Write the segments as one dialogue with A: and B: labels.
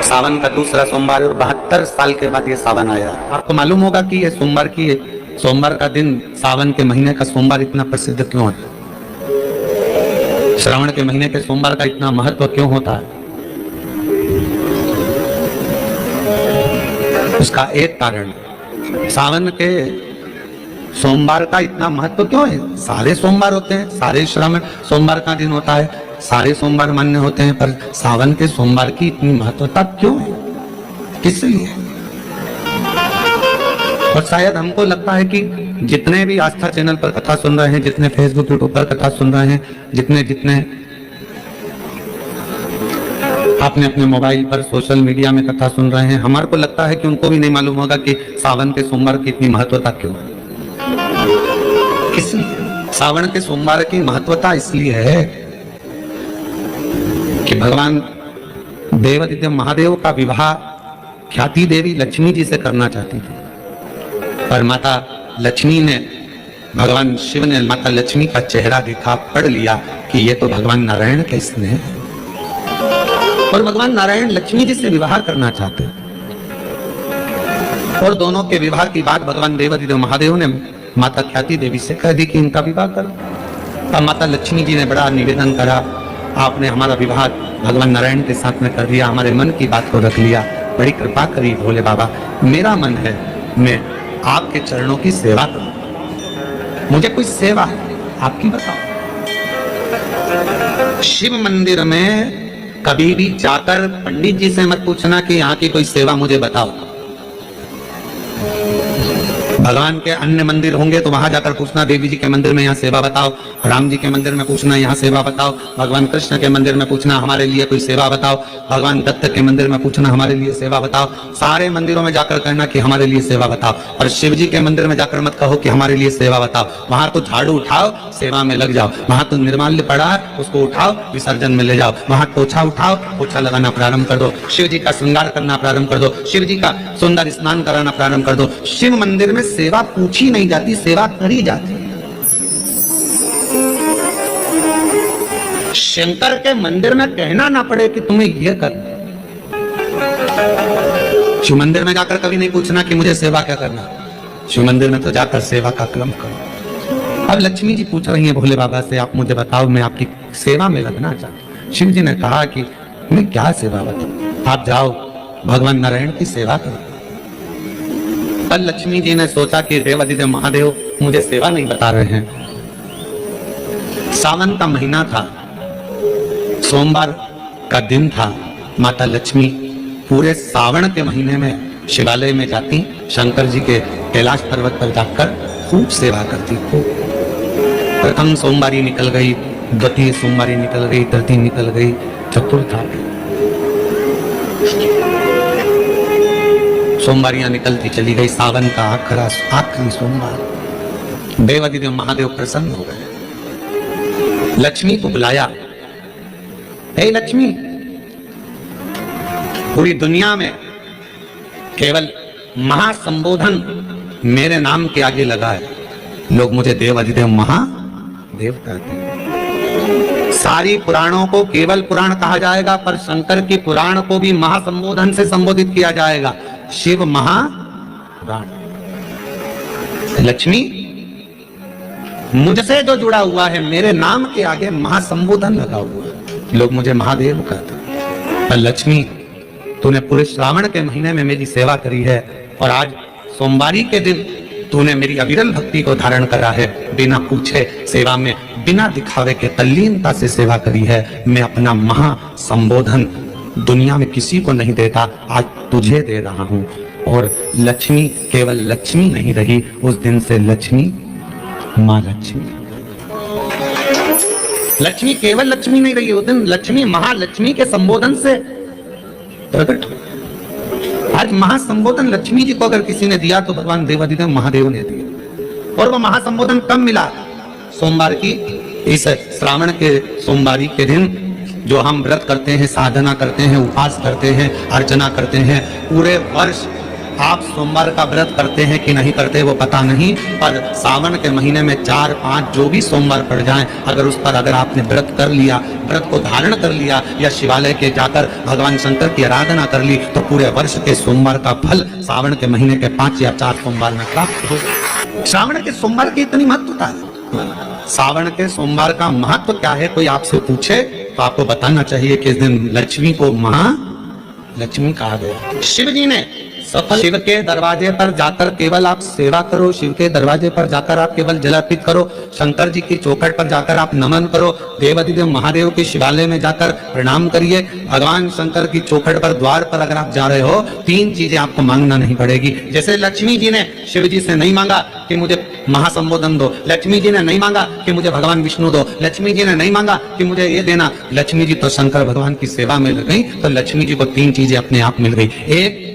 A: सावन का दूसरा सोमवार और 72 साल के बाद ये सावन आया। आपको मालूम होगा कि ये सोमवार का दिन सावन के महीने का सोमवार इतना प्रसिद्ध क्यों है? श्रावण के महीने के सोमवार का इतना महत्व क्यों होता है? उसका एक कारण, सावन के सोमवार का इतना महत्व क्यों है? सारे सोमवार होते हैं, सारे श्रावण सोमवार का दिन होता है, सारे सोमवार मान्य होते हैं, पर सावन के सोमवार की इतनी महत्वता क्यों है? किस लिए? और शायद हमको लगता है कि जितने भी आस्था चैनल पर कथा सुन रहे हैं, जितने फेसबुक यूट्यूब पर कथा सुन रहे हैं, जितने आपने अपने मोबाइल पर सोशल मीडिया में कथा सुन रहे हैं, हमारे को लगता है कि उनको भी नहीं मालूम होगा कि सावन के सोमवार की इतनी महत्वता क्यों है। इसलिए सावन के सोमवार की महत्वता इसलिए है कि भगवान देवादिदेव महादेव का विवाह ख्याति देवी लक्ष्मी जी से करना चाहती थी, पर माता लक्ष्मी ने, भगवान शिव ने माता लक्ष्मी का चेहरा देखा, पढ़ लिया कि ये तो भगवान नारायण के स्नेह है, और भगवान नारायण लक्ष्मी जी से विवाह करना चाहते। और दोनों के विवाह की बात भगवान देवादिदेव महादेव ने माता ख्याति देवी से कह दी कि इनका विवाह करो। अब माता लक्ष्मी जी ने बड़ा निवेदन करा, आपने हमारा विवाह भगवान नारायण के साथ में कर दिया, हमारे मन की बात को रख लिया, बड़ी कृपा करी भोले बाबा, मेरा मन है मैं आपके चरणों की सेवा करूं, मुझे कोई सेवा है आपकी बताओ। शिव मंदिर में कभी भी जाकर पंडित जी से मत पूछना कि यहाँ की कोई सेवा मुझे बताओ। भगवान के अन्य मंदिर होंगे तो वहां जाकर पूछना, देवी जी के मंदिर में यहाँ सेवा बताओ, राम जी के मंदिर में पूछना यहाँ सेवा बताओ, भगवान कृष्ण के मंदिर में पूछना हमारे लिए कोई सेवा बताओ, भगवान दत्त के मंदिर में पूछना हमारे लिए सेवा बताओ। सारे मंदिरों में जाकर कहना कि हमारे लिए सेवा बताओ, और शिव जी के मंदिर में जाकर मत कहो कि हमारे लिए सेवा बताओ। वहां तो झाड़ू उठाओ, सेवा में लग जाओ, वहां तो निर्माल्य पड़ा है, उसको उठाओ, विसर्जन में ले जाओ, वहां पोछा उठाओ, पोछा लगाना प्रारंभ कर दो, शिव जी का श्रृंगार करना प्रारंभ कर दो, शिव जी का सुंदर स्नान कराना प्रारंभ कर दो। शिव मंदिर में सेवा पूछी नहीं जाती, सेवा करी जाती। शंकर के मंदिर में कहना ना पड़े कि तुम्हें यह कर। शिव मंदिर में जाकर कभी नहीं पूछना कि मुझे सेवा क्या करना, शिव मंदिर में तो जाकर सेवा का क्रम करो। अब लक्ष्मी जी पूछ रही हैं भोले बाबा से, आप मुझे बताओ, मैं आपकी सेवा में लगना चाहती हूँ। शिव जी ने कहा कि मैं क्या सेवा बताऊं, आप जाओ भगवान नारायण की सेवा करो। कल लक्ष्मी जी ने सोचा कि देवादिदेव महादेव मुझे सेवा नहीं बता रहे हैं। सावन का महीना था, सोमवार का दिन था, माता लक्ष्मी पूरे सावन के महीने में शिवालय में जाती, शंकर जी के कैलाश पर्वत पर जाकर खूब सेवा करती। प्रथम सोमवारी निकल गई, द्वितीय सोमवारी निकल गई, तृतीय निकल गई, चतुर्थ आ गई, सोमवारियां निकलती चली गई। सावन का आखिरी सोमवार, देवादिदेव महादेव प्रसन्न हो गए, लक्ष्मी को बुलाया, हे लक्ष्मी, पूरी दुनिया में केवल महासंबोधन मेरे नाम के आगे लगा है, लोग मुझे देवादिदेव महादेव कहते हैं। सारी पुराणों को केवल पुराण कहा जाएगा, पर शंकर की पुराण को भी महासंबोधन से संबोधित किया जाएगा, शिव महापुराण। लक्ष्मी, मुझसे जो जुड़ा हुआ है, मेरे नाम के आगे महासंबोधन लगा हुआ है, लोग मुझे महादेव कहते हैं। पर लक्ष्मी, तूने पूरे श्रावण के महीने में मेरी सेवा करी है, और आज सोमवारी के दिन तूने मेरी अविरल भक्ति को धारण करा है, बिना पूछे सेवा में, बिना दिखावे के तल्लीनता से सेवा करी है। मैं अपना महासंबोधन दुनिया में किसी को नहीं देता, आज तुझे दे रहा हूं। और लक्ष्मी केवल लक्ष्मी नहीं रही, उस दिन से लक्ष्मी मां लक्ष्मी, लक्ष्मी केवल लक्ष्मी नहीं रही, उस दिन लक्ष्मी महालक्ष्मी के संबोधन से प्रकट हुई। आज महासंबोधन लक्ष्मी जी को अगर किसी ने दिया तो भगवान देवादिदेव महादेव ने दिया। और वो महासंबोधन कब मिला? सोमवार की, इस श्रावण के सोमवारी के दिन जो हम व्रत करते हैं, साधना करते हैं, उपवास करते हैं, अर्चना करते हैं, पूरे वर्ष आप सोमवार का व्रत करते हैं कि नहीं करते वो पता नहीं, पर सावन के महीने में 4-5 जो भी सोमवार पड़ जाएं, अगर उस पर अगर आपने व्रत कर लिया, व्रत को धारण कर लिया या शिवालय के जाकर भगवान शंकर की आराधना कर ली, तो पूरे वर्ष के सोमवार का फल सावन के महीने के 5 या 4 सोमवार में प्राप्त होगा। श्रावण के सोमवार की इतनी महत्वता है। सावन के सोमवार का महत्व क्या है, कोई आपसे पूछे तो आपको बताना चाहिए कि इस दिन लक्ष्मी को महालक्ष्मी कहा गया। शिव जी ने सफल शिव के दरवाजे पर जाकर केवल आप सेवा करो, शिव के दरवाजे पर जाकर आप केवल जल अर्पित करो, शंकर जी की चौखट पर जाकर आप नमन करो, देवाधिदेव महादेव के शिवालय में जाकर प्रणाम करिए। भगवान शंकर की चौखट पर द्वार पर अगर आप जा रहे हो, 3 चीजें आपको मांगना नहीं पड़ेगी। जैसे लक्ष्मी जी ने शिव जी से नहीं मांगा कि मुझे महासंबोधन दो, लक्ष्मी जी ने नहीं मांगा कि मुझे भगवान विष्णु दो, लक्ष्मी जी ने नहीं मांगा कि मुझे ये देना। लक्ष्मी जी तो शंकर भगवान की सेवा में लग गई, तो लक्ष्मी जी को 3 चीजें अपने आप मिल गई। एक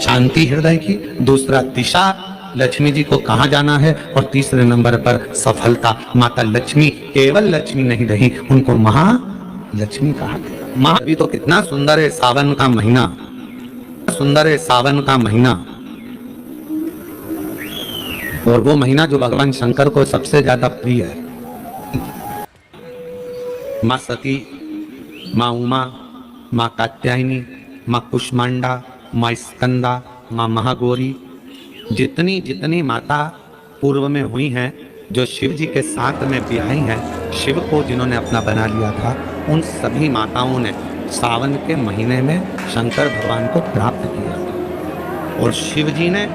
A: शांति हृदय की, दूसरा दिशा लक्ष्मी जी को कहां जाना है, और तीसरे नंबर पर सफलता। माता लक्ष्मी केवल लक्ष्मी नहीं रही, उनको महालक्ष्मी कहा गया। महावी तो कितना सुंदर है सावन का महीना, सुंदर है सावन का महीना, और वो महीना जो भगवान शंकर को सबसे ज्यादा प्रिय है। माँ सती, माँ उमा, माँ कात्यायनी, माँ कुष्मांडा, माँ स्कंदा, माँ महागौरी, जितनी जितनी माता पूर्व में हुई हैं, जो शिव जी के साथ में ब्याही हैं, शिव को जिन्होंने अपना बना लिया था, उन सभी माताओं ने सावन के महीने में शंकर भगवान को प्राप्त किया, और शिव जी ने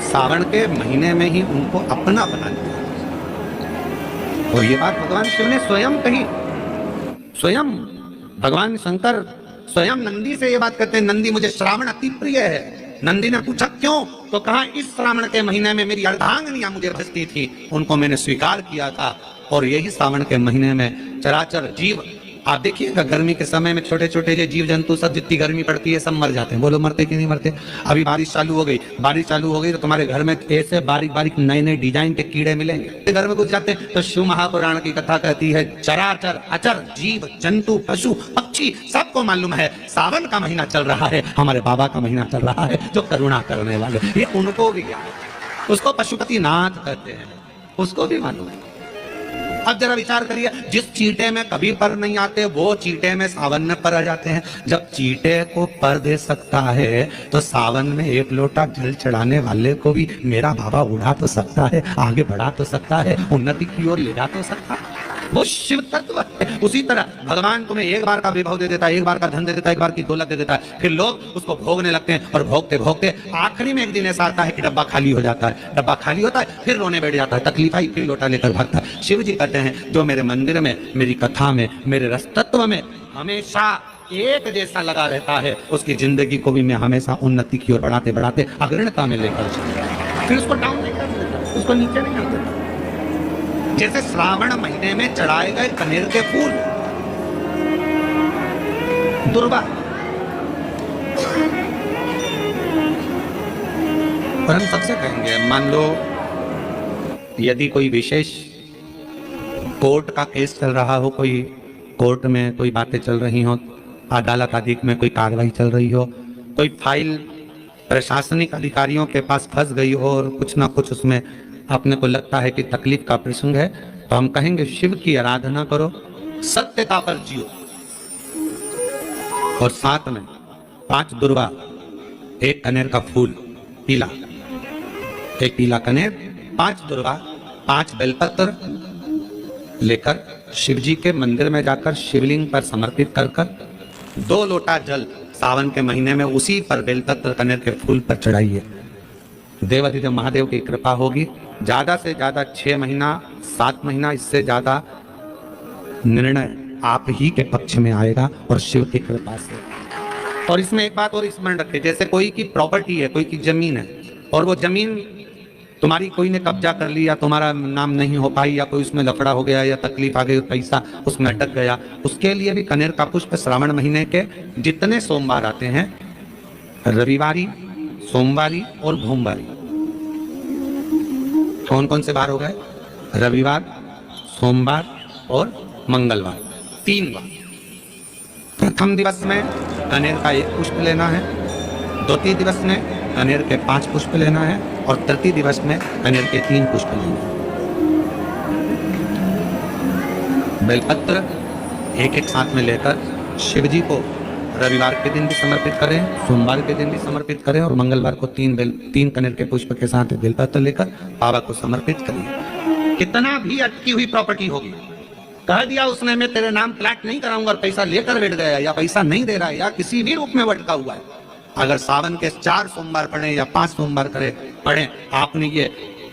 A: सावन के महीने में ही उनको अपना बना लिया। और ये बात भगवान शिव ने स्वयं कही, स्वयं भगवान शंकर स्वयं नंदी से ये बात कहते हैं, नंदी मुझे श्रावण अति प्रिय है। नंदी ने पूछा क्यों, तो कहा इस श्रावण के महीने में मेरी अर्धांगिनियां मुझे भजती थी, उनको मैंने स्वीकार किया था, और यही सावन के महीने में चराचर जीव, आप देखिएगा गर्मी के समय में छोटे छोटे जो जीव जंतु सब, जितनी गर्मी पड़ती है सब मर जाते हैं। बोलो मरते कि नहीं मरते। अभी बारिश चालू हो गई, बारिश चालू हो गई तो तुम्हारे घर में ऐसे बारीक बारीक नए नए डिजाइन के कीड़े मिलेंगे। घर में घुस जाते हैं तो शिव महापुराण की कथा कहती है, चराचर अचर जीव जंतु पशु पक्षी सबको मालूम है सावन का महीना चल रहा है, हमारे बाबा का महीना चल रहा है जो करुणा करने वाले, ये उनको भी ज्ञान है। उसको पशुपति नाथ कहते हैं, उसको भी मालूम है। अब जरा विचार करिए, जिस चींटे में कभी पर नहीं आते वो चींटे में सावन में पर आ जाते हैं। जब चींटे को पर दे सकता है तो सावन में 1 लोटा जल चढ़ाने वाले को भी मेरा बाबा उड़ा तो सकता है, आगे बढ़ा तो सकता है, उन्नति की ओर ले जा तो सकता है। वो शिव तत्व है। उसी तरह भगवान तुम्हें एक बार का विभव दे देता है, एक बार का धन दे देता है, एक बार की दौलत दे देता है, फिर लोग उसको भोगने लगते हैं, और भोगते भोगते आखिरी में एक दिन ऐसा आता है कि डब्बा खाली हो जाता है। डब्बा खाली होता है, फिर रोने बैठ जाता है, तकलीफ आई, फिर लोटा लेकर भागता है। शिव जी कहते हैं जो मेरे मंदिर में, मेरी कथा में, मेरे रस तत्व में हमेशा एक जैसा लगा रहता है, उसकी जिंदगी को भी मैं हमेशा उन्नति की ओर बढ़ाते बढ़ाते अग्रणता में लेकर चलता, फिर उसको डाउन नहीं कर देता, उसको नीचे नहीं कर देता। जैसे श्रावण महीने में चढ़ाए गए कनेर के फूल दुर्वा, और हम सबसे कहेंगे, मान लो यदि कोई विशेष कोर्ट का केस चल रहा हो, कोई कोर्ट में कोई बातें चल रही हो, अदालत आदि में कोई कार्रवाई चल रही हो, कोई फाइल प्रशासनिक अधिकारियों के पास फंस गई हो और कुछ ना कुछ उसमें अपने को लगता है कि तकलीफ का प्रसंग है, तो हम कहेंगे शिव की आराधना करो, सत्यता पर जियो, और साथ में 5 दुर्वा, 1 कनेर का फूल पीला, 1 पीला कनेर, 5 दुर्वा, 5 बेलपत्र लेकर शिव जी के मंदिर में जाकर शिवलिंग पर समर्पित कर 2 लोटा जल सावन के महीने में उसी पर बेलपत्र कनेर के फूल पर चढ़ाइए। देवाधिदेव महादेव की कृपा होगी, ज्यादा से ज्यादा 6 महीना 7 महीना, इससे ज्यादा निर्णय आप ही के पक्ष में आएगा, और शिव की कृपा से। और इसमें एक बात और स्मरण रखें, जैसे कोई की प्रॉपर्टी है, कोई की जमीन है, और वो जमीन तुम्हारी कोई ने कब्जा कर लिया, तुम्हारा नाम नहीं हो पाई, या कोई उसमें लफड़ा हो गया, या तकलीफ आ गई, पैसा उसमें अटक गया, उसके लिए भी कनेर का पुष्प श्रावण महीने के जितने सोमवार आते हैं, रविवारी, सोमवारी और भोमवारी, कौन कौन से बार हो गए? रविवार, सोमवार और मंगलवार, 3 बार। प्रथम दिवस में कनेर का 1 पुष्प लेना है, द्वितीय दिवस में कनेर के 5 पुष्प लेना है और 30 दिवस में कनेर के 3 पुष्प लेना है। बेलपत्र एक एक साथ में लेकर शिव जी को रविवार के दिन भी समर्पित करें, सोमवार के दिन भी समर्पित करें और मंगलवार को 3 कनेर के पुष्प के साथ बेलपत्र लेकर बाबा को समर्पित करें। कितना भी अटकी हुई प्रॉपर्टी होगी, कह दिया उसने मैं तेरे नाम प्लाट नहीं कराऊंगा और पैसा लेकर बैठ गया या पैसा नहीं दे रहा है या किसी भी रूप में भटका हुआ है, अगर सावन के 4 सोमवार पढ़े या 5 सोमवार पढ़े, आपने ये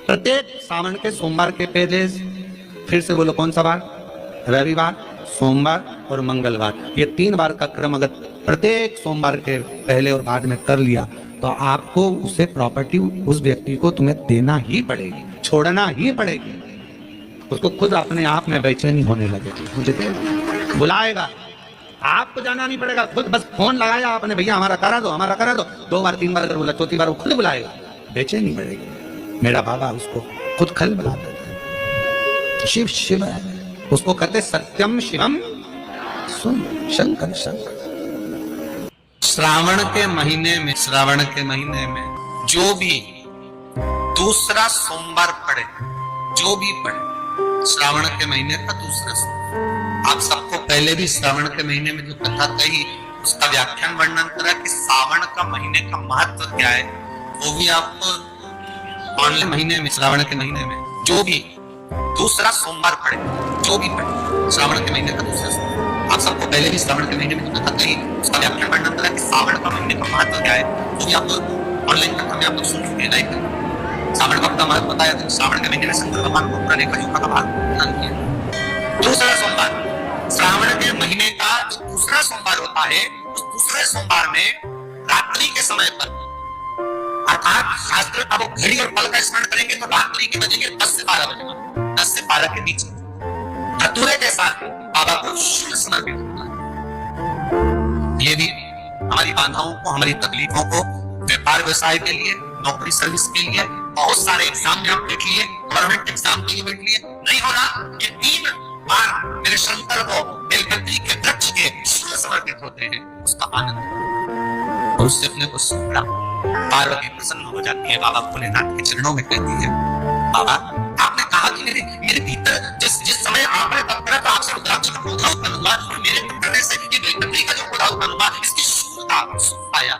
A: प्रत्येक सावन के सोमवार के पेजेस, फिर से बोलो कौन सा बार, रविवार, सोमवार और मंगलवार, ये 3 बार का क्रम अगर प्रत्येक सोमवार के पहले और बाद में कर लिया तो आपको उसे प्रॉपर्टी उस व्यक्ति को तुम्हें देना ही पड़ेगी, छोड़ना ही पड़ेगी। उसको खुद अपने आप में बेचैनी होने लगेगी, मुझे बुलाएगा, आपको जाना नहीं पड़ेगा, खुद बस फोन लगाया आपने, भैया हमारा करा दो, हमारा करा दो, 2 बार 3 बार अगर बोला, चौथी बार वो खुद बुलाएगा, बेचैनी बढ़ेगी। मेरा बाबा उसको खुद खल बुलाता है। शिव शिव है, उसको कहते सत्यम शिवम सुन शंकर शंकर। श्रावण के महीने में जो भी दूसरा सोमवार पड़े, जो भी पड़े श्रावण के महीने का दूसरा सोमवार, आप सबको पहले भी श्रावण के महीने में जो कथा कही उसका व्याख्यान वर्णन करा कि श्रावण का महीने का महत्व क्या है, वो भी आपको ऑनलाइन महीने में, श्रावण के महीने में जो भी दूसरा सोमवार पड़े, जो भी पड़े श्रावण के महीने का दूसरा सोमवार, आप सबको पहले भी श्रावण के महीने में जो कथा कही उसका व्याख्यान वर्णन करा कि श्रावण का महीने का महत्व क्या है, वो भी आपको ऑनलाइन कथा में आप लोग सुन चुके हैं। श्रावण का अपना महत्व बताया था, श्रावण के महीने में शंकर भगवान को पुराने कलयुग का भाग प्रदान किया। दूसरा सोमवार, श्रावण के महीने का जो दूसरा सोमवार होता है, उस दूसरे सोमवार में रात्रि के समय पर, अर्थात शास्त्र का वो घड़ी और पल का स्मरण करेंगे तो रात्रि के बजेंगे 10 से 12 बजे, 10 से 12 के बीच धतूरे के साथ बाबा को समर्पित होता है। ये भी हमारी बाधाओं को, हमारी तकलीफों को, व्यापार व्यवसाय के लिए, नौकरी सर्विस के लिए, बहुत सारे एग्जाम में आप बैठ लिए, गवर्नमेंट एग्जाम के लिए बैठ लिए, नहीं हो रहा, ये 3 बार मेरे शंकर को बेलपत्री के वृक्ष के समर्पित होते हैं, उसका आनंद और उससे अपने को सुखड़ा पार्वती प्रसन्न हो जाती है, बाबा भोलेनाथ के चरणों में कहती है, बाबा आपने कहा कि मेरे भीतर जिस समय आपने तब करा तो आपसे रुद्राक्ष का पौधा उत्पन्न हुआ, मेरे करने से ये बेलपत्री का जो पौधा उत्पन्न हुआ, इसकी शूरता सुख पाया,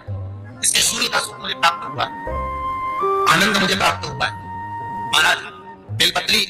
A: इसके शूरता सुख मुझे प्राप्त हुआ, आनंद मुझे प्राप्त हुआ है। महाराज बेलपत्री